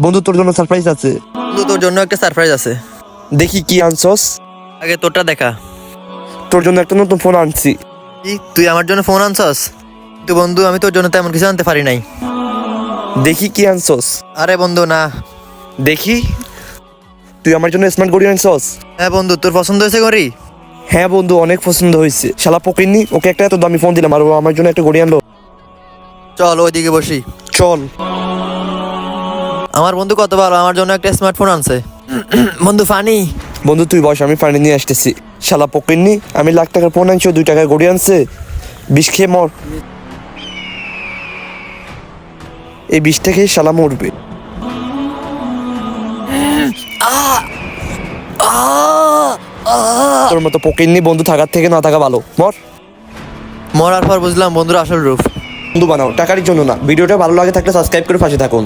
বন্ধু তোর জন্য সারপ্রাইজ আছে। বন্ধু তোর জন্য একটা সারপ্রাইজ আছে। দেখি কি আনছস। আগে তোরটা দেখা। তোর জন্য একটা নতুন ফোন আনছি। কি তুই আমার জন্য ফোন আনছস? তো বন্ধু আমি তোর জন্য তেমন কিছু আনতে পারি নাই। দেখি কি আনছস। আরে বন্ধু না। দেখি তুই আমার জন্য স্মার্ট ঘড়ি আনছস। হ্যাঁ বন্ধু তোর পছন্দ হয়েছে ঘড়ি? হ্যাঁ বন্ধু অনেক পছন্দ হয়েছে। শালা পকিনি, ওকে একটা এত দামি ফোন দিলাম আর ও আমার জন্য একটা ঘড়ি আনলো। চল ওইদিকে বসি। চল। আমার বন্ধু কত ভালো, আমার জন্য একটা স্মার্টফোন আনছে। বন্ধু ফানি। বন্ধু তুই বস, আমি পানি নিয়ে আসতেছি। শালা পকিনি, আমি লাখ টাকার ফোন আনছি, ও 2 টাকার ঘড়ি আনছে। বিষ খেয়ে মর। এই বিষটা খেয়ে শালা মরবে। তোর মতো পকিনি বন্ধু থাকার থেকে না থাকা ভালো। মর। মরার পর বুঝলাম বন্ধুর আসল রূপ। বন্ধু বানাও, টাকার জন্য না। ভিডিওটা ভালো লাগে থাকলে সাবস্ক্রাইব করে পাশে থাকুন।